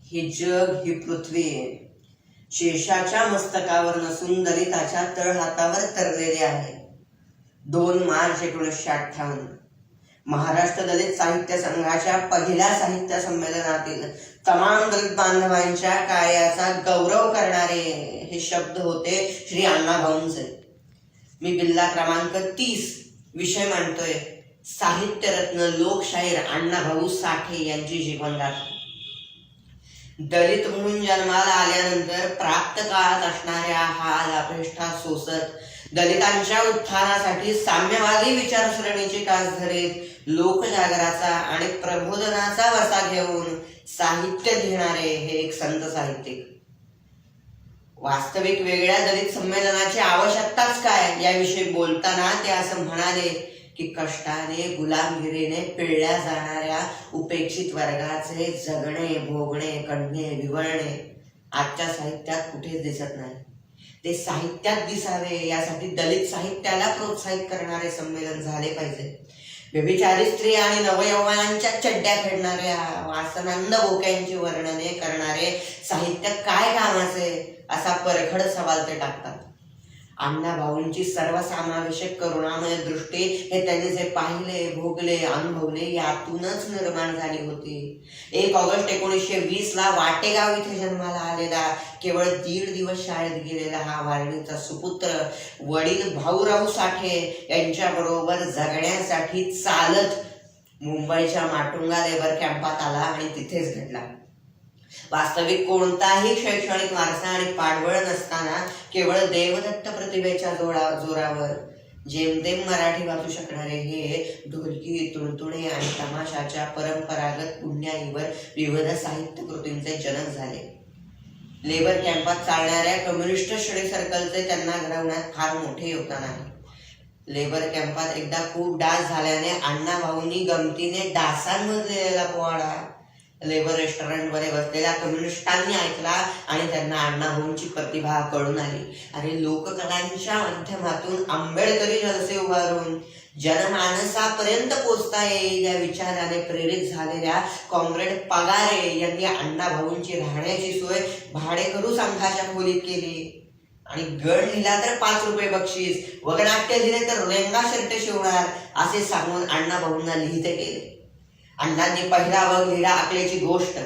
हे जग, ही पृथ्वी शेषाच्या मस्तकावर नसून दलिताच्या तळहातावर तरलेले आहे. 2 मार्च 1958 महाराष्ट्र दलित साहित्य संघाच्या पहिल्या साहित्य संमेलनातील तमाम दलित बांधवांच्या कार्याचा गौरव करणारे हे शब्द होते श्री अण्णाभाऊंचे. मी बिल्ला क्रमांक 30 विषय मांडतोय, साहित्यरत्न लोकशाहीर अण्णाभाऊ साठे यांची जीवनगाथा. दलित म्हणून जन्माला आल्यानंतर प्राप्त काळात असणाऱ्या हाल अपेष्टा सोसत दलितांच्या उत्थानासाठी साम्यवादी विचारसरणीची कास धरीत लोकजागराचा आणि प्रबोधनाचा वसा घेऊन साहित्य लिहिणारे हे एक संत साहित्यिक. वास्तविक वेगळ्या दलित संमेलनाची आवश्यकताच काय याविषयी बोलताना ते असं म्हणाले की कष्टाने गुलामगिरीने पिळल्या जाणाऱ्या उपेक्षित वर्गाचे जगणे, भोगणे, कढणे, विवळणे आजच्या साहित्यात कुठेच दिसत नाही. ते साहित्यात दिसावे यासाठी दलित साहित्याला प्रोत्साहित करणारे संमेलन झाले पाहिजे. व्यभिचारी स्त्री आणि नवयौवनांच्या चड्ड्या फेडणाऱ्या वासनांद बोक्यांची वर्णने करणारे साहित्य काय कामाचे असा परखड सवाल ते टाकतात. अण्णाभाऊंची सर्वसमावेशक करुणामय दृष्टी हे त्यांनी जे पाहिले, भोगले, अनुभवले यातूनच निर्माण झाली होती. 1 ऑगस्ट 1920 ला वाटेगाव इथे जन्माला आलेला, केवळ 1.5 दिवस शाळेत गेलेला हा वारणीचा सुपुत्र वडील भाऊराव साठे यांच्या बरोबर जगण्यासाठी चालत मुंबईच्या माटुंगा लेबर कॅम्पात आला आणि तिथेच घडला. वास्तविक कोणताही शैक्षणिक वारसा आणि पाठबळ नसताना केवळ देवदत्त प्रतिभेच्या जोरावर जेमतेम मराठी वाचू शकणारे हे ढोलकी, तुणतुणे आणि तमाशाच्या परंपरागत पुण्याईवर विविध साहित्य कृतींचे जनक झाले. लेबर कॅम्पात चालणाऱ्या कम्युनिस्ट स्टडी सर्कलचे त्यांना घडवण्यात फार मोठे योगदान आहे. लेबर कॅम्पात एकदा खूप डास झाल्याने अण्णाभाऊंनी गमतीने डासांमधलेला पोवाडा लेबर रेस्टॉरंटमध्ये बसलेल्या कम्युनिस्टांनी ऐकला आणि त्यांना अण्णाभाऊंची प्रतिभा कळून आली. आणि लोककलांच्या माध्यमातून आंबेडकरी जलसे उभारून जनमानसापर्यंत पोचता येईल या विचाराने प्रेरित झालेल्या कॉम्रेड पगारे यांनी अण्णाभाऊंची राहण्याची सोय भाडेकरू संघाच्या खोलीत केली. आणि गण लिहिला तर 5 रुपये बक्षीस, वगनाट्य लिहिले तर रेंगा शर्ट शिवणार असे सांगून अण्णाभाऊंना लिहिते केले. अण्णांनी पहिला वग लिहिला अकलेची गोष्ट.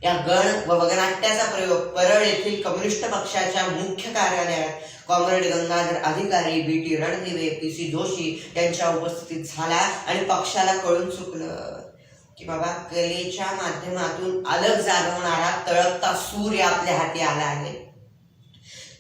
या गण व वगनाट्याचा प्रयोग परळ येथील कम्युनिस्ट पक्षाच्या मुख्य कार्यालयात कॉम्रेड गंगाधर अधिकारी, बी.टी. रणदिवे, पी.सी. जोशी यांच्या उपस्थितीत झाला. आणि पक्षाला कळून चुकलं की बाबा कलेच्या माध्यमातून अलग जागवणारा तळपता सूर्य आपल्या हाती आला आहे.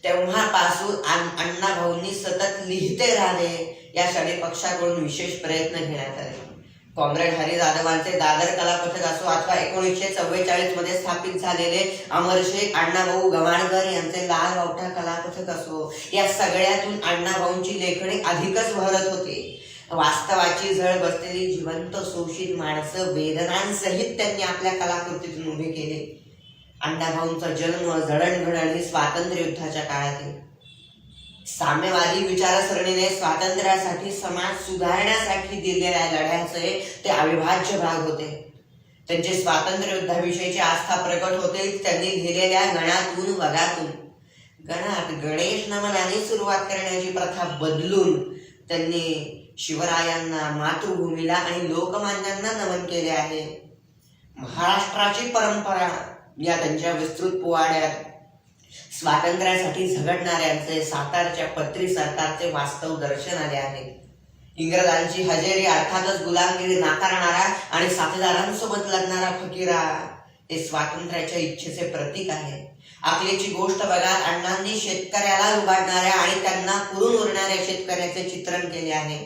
तेव्हापासून अण्णाभाऊंनी सतत लिहिते राहावे यासाठी पक्षाकडून विशेष प्रयत्न घेण्यात आले. कॉम्रेड हरी जाधवांचे दादर कलापथक असो अथवा 1944 मध्ये स्थापित झालेले अमरशेख अण्णाभाऊ गवाणकर यांचे लाल बावटा कलापथक असो, या सगळ्यातून अण्णाभाऊंची लेखणी अधिकच बहरत होती. वास्तवाची झळ बसलेली जिवंत शोषित माणसं वेदनांसहित त्यांनी आपल्या कलाकृतीतून उभे केले. अण्णाभाऊंचा जन्म जडणघडण ही स्वातंत्र्य युद्धाच्या काळातील. साम्यवादी विचारसरणीने स्वातंत्र्यासाठी, समाज सुधारण्यासाठी दिलेल्या लढ्याचे ते अविभाज्य भाग होते. त्यांचे स्वातंत्र्य युद्धाविषयीची आस्था प्रकट होते त्यांनी लिहिलेल्या गणातून वगातून. गणात गणेश नमनाने सुरुवात करण्याची प्रथा बदलून त्यांनी शिवरायांना, मातृभूमीला आणि लोकमान्यांना नमन केले आहे. महाराष्ट्राची परंपरा या त्यांच्या विस्तृत पोवाड्यात स्वातंत्र्यासाठी झगडणाऱ्यांचे सातारच्या पत्री सरकारचे वास्तव दर्शन आले आहे. इंग्रजांची हजेरी अर्थातच गुलामगिरी नाकारणारा आणि साथीदारांसोबत लढणारा फकीरा हे स्वातंत्र्याच्या इच्छेचे प्रतीक आहे. अकलेची गोष्ट बघा, अण्णांनी शेतकऱ्याला लुबाडणाऱ्या आणि त्यांना पुरून उरणाऱ्या शेतकऱ्याचे चित्रण केले आहे.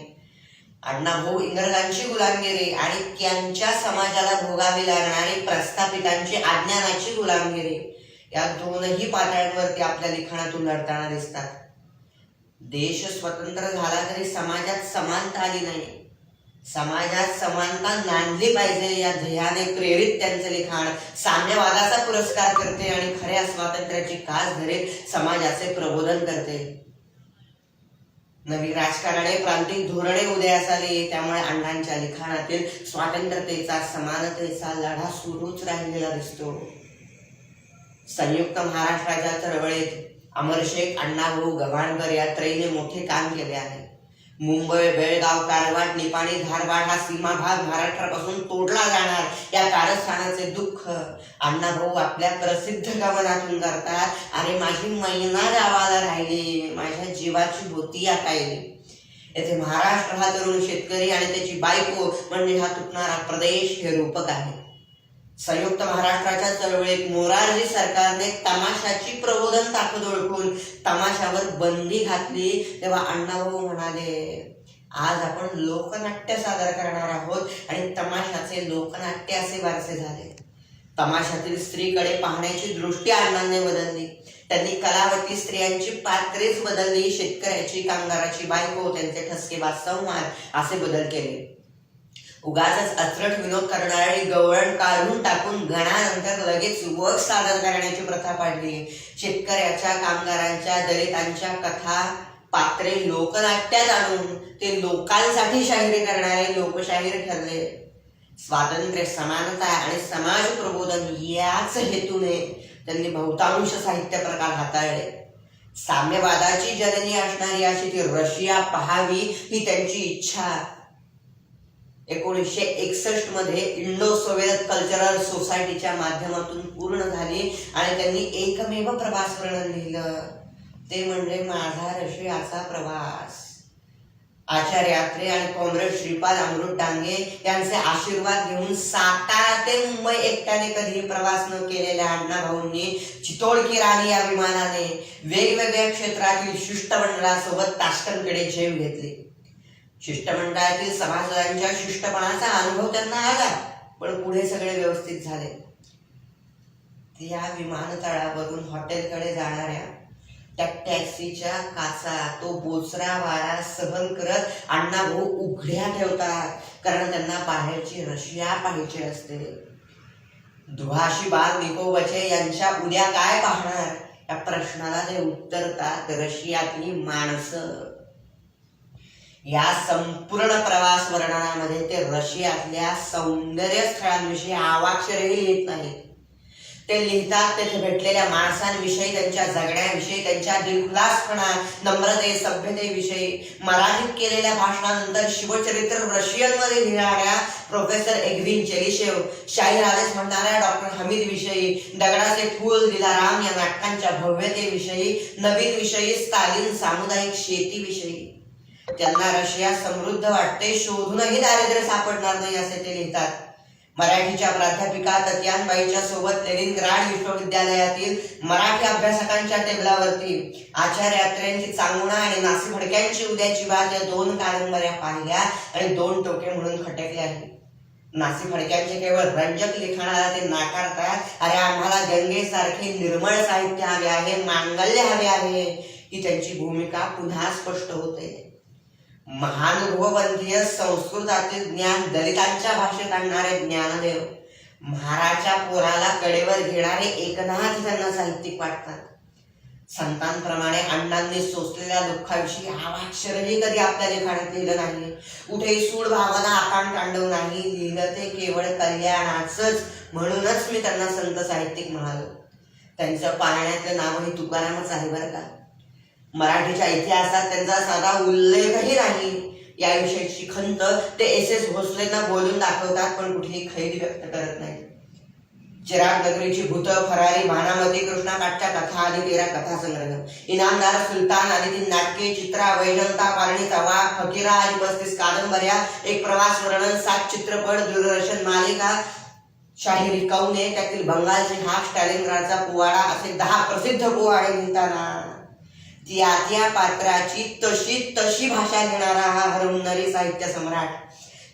अण्णाभाऊ इंग्रजांची गुलामगिरी आणि त्यांच्या समाजाला भोगावी लागणारी प्रस्थापितांची अज्ञानाची गुलामगिरी या दोनही पातळ्यांवरती आपल्या लिखाणातून लढताना दिसतात. देश स्वतंत्र झाला तरी समाजात समानता आली नाही. समाजात समानता नांदली पाहिजे या ध्येयाने प्रेरित त्यांचे लिखाण साम्यवादाचा पुरस्कार करते आणि खऱ्या स्वातंत्र्याची कास धरीत समाजाचे प्रबोधन करते. नवी राजकारणे, प्रांतिक धोरणे उदयास आली, त्यामुळे अण्णांच्या लिखाणातील स्वातंत्र्यतेचा, समानतेचा लढा सुरूच राहिलेला दिसतो. संयुक्त महाराष्ट्राच्या चळवळीत अमरशेख अण्णाभाऊ गव्हाणकर या त्रयीने मोठे काम केले आहे. मुंबई, बेळगाव, कारवार, निपाणी, धारवाड हा सीमा भाग महाराष्ट्रापासून तोडला जाणार या कारस्थानाचे दुःख अण्णाभाऊ आपल्या प्रसिद्ध कवनातून करतात. अरे माझी मैना गावाला राहिली, माझ्या जीवाची होती या कायली. येथे महाराष्ट्र हा तरुण शेतकरी आणि त्याची बायको म्हणजे हा तुटणारा प्रदेश हे रूपक आहे. संयुक्त महाराष्ट्राच्या चळवळीत मोरारजी सरकारने तमाशाची प्रबोधन ताकद ओळखून तमाशावर बंदी घातली तेव्हा अण्णाभाऊ म्हणाले, आज आपण लोकनाट्य सादर करणार आहोत आणि तमाशाचे लोकनाट्य असे वारसे झाले. तमाशातील स्त्रीकडे पाहण्याची दृष्टी अण्णांनी बदलली. त्यांनी कलावती स्त्रियांची पात्रेच बदलली. शेतकऱ्याची, कामगाराची बायको, त्यांचे ठसकेबाज संवाद असे बदल केले. उगाच अचरट विनोद करणारी गवळण काढून टाकून गणानंतर लगेच वग सादर करण्याची प्रथा पाडली. शेतकऱ्याच्या, कामगारांच्या, दलितांच्या कथा पात्रे लोकनाट्यात आणून ते लोकांसाठी शाहिरी करणारे लोकशाहीर ठरले. स्वातंत्र्य, समानता आणि समाज प्रबोधन याच हेतूने त्यांनी बहुतांश साहित्य प्रकार हाताळले. साम्यवादाची जननी असणारी अशी ती रशिया पहावी ही त्यांची इच्छा 1961 मध्ये इंडो सोव्हिएत कल्चरल सोसायटीच्या माध्यमातून पूर्ण झाली आणि त्यांनी एकमेव प्रवास वर्णन लिहिलं, ते म्हणजे माझा रशियाचा प्रवास. आचार्य यात्रे आणि कॉम्रेड श्रीपाद अमृत डांगे यांचे आशीर्वाद घेऊन सातारा ते मुंबई एकट्याने कधीही प्रवास न केलेल्या अण्णाभाऊंनी चितोडकी राणी या विमानाने वेगवेगळ्या क्षेत्रातील शिष्टमंडळासोबत ताश्कंतकडे झेप घेतली. शिष्टमंडळातील सभासदांच्या शिष्टपणाचा अनुभव त्यांना आला, पण पुढे सगळे व्यवस्थित झाले. या विमानतळावरून हॉटेलकडे जाणाऱ्या त्या टॅक्सीच्या काचा तो बोचरा वारा सहन करत अण्णाभाऊ उघड्या ठेवतात, कारण त्यांना बाहेरची रशिया पाहायची असते. दुभाषी निकोबाचे यांच्या उद्या काय पाहणार या प्रश्नाला ते उत्तरतात, रशियातली माणसं. या संपूर्ण प्रवास वर्णनामध्ये ते रशियातल्या सौंदर्य स्थळांविषयी आवाक्षरही लिहित नाही. ते लिहितात तेथे भेटलेल्या माणसांविषयी, त्यांच्या जगण्याविषयी, त्यांच्या दिलखुलासपणा, नम्रते, सभ्यतेविषयी. मराठीत केलेल्या भाषणानंतर शिवचरित्र रशियनमध्ये लिहिणाऱ्या प्रोफेसर एग्विन चेलिशेव, शाहीर आदेश म्हणणाऱ्या डॉक्टर हमीद विषयी, दगडाचे फूल, दिलाराम या नाटकांच्या भव्यतेविषयी, नवीन विषयी, स्टालिन सामुदायिक शेतीविषयी. त्यांना रशिया समृद्ध वाटते, शोधूनही दारिद्र्य सापडणार नाही असे ते लिहितात. मराठीच्या प्राध्यापिका तत्यानबाईच्या सोबत लेनिनग्राड विश्वविद्यालयातील मराठी अभ्यासकांच्या टेबलावरती आचार्य यात्रेंची चांगुणा आणि नासी फडक्यांची उद्याची बात या 2 कादंबऱ्या पाहिल्या आणि 2 टोके म्हणून खटकले आहे. नासी फडक्यांचे केवळ रंजक लिखाणाला ते नाकारतात. अरे आम्हाला गंगेसारखे निर्मळ साहित्य हवे आहे, मांगल्य हवे आहे, ही त्यांची भूमिका पुन्हा स्पष्ट होते. महानुभवपंथीय संस्कृतातील ज्ञान, दलितांच्या भाषेत आणणारे ज्ञानदेव, महाराच्या पोराला कडेवर घेणारे एकनाथ त्यांना साहित्यिक वाटतात. संतांप्रमाणे अण्णांनी सोसलेल्या दुःखाविषयी आवाक्षरही कधी आपल्या लेखात लिहिलं नाही. कुठेही सूड भावना, आकांड तांडव नाही लिहिलं. ते केवळ कल्याणाचंच. म्हणूनच मी त्यांना संत साहित्यिक म्हणालो. त्यांचं पाळण्यातलं नावही तुकारामच आहे बरं का. मराठीच्या इतिहासात त्यांचा साधा उल्लेखही नाही. याविषयीची खंत ते SS भोसलेंना बोलून दाखवतात, पण कुठेही खैर व्यक्त करत नाही. चिराग नगरीची भूत, फरारी, भानामती, कृष्णाकाठच्या कथा आदी 13 कथा संग्रह, इनामदार सुलतान आदी 3 नाटके, चित्रा, वैजंता, पारणीचा वाघ, फकीरा आदी 35 कादंबऱ्या, 1 प्रवास वर्णन, 7 चित्रपट, दूरदर्शन मालिका, शाहिरी कवने, त्यातील बंगालची हाक, स्टॅलिनग्राडचा पोवाडा असे 10 प्रसिद्ध पोवाडे लिहिताना त्या पात्राची तशी तशी भाषा घेणारा हा हरहुन्नरी साहित्य सम्राट,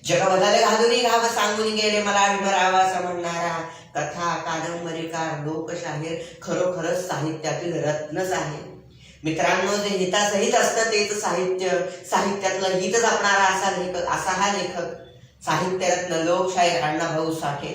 जगबदल घालून घाव सांगून गेले मला विमरावा असं म्हणणारा कथा कादंबरीकार लोकशाहीर खरोखरच साहित्यातील रत्नच आहे. मित्रांनो, जे हितासहित असतं तेच साहित्य, साहित्यातलं हित जपणारा असा हा लेखक, साहित्यरत्न लोकशाहीर अण्णाभाऊ साठे.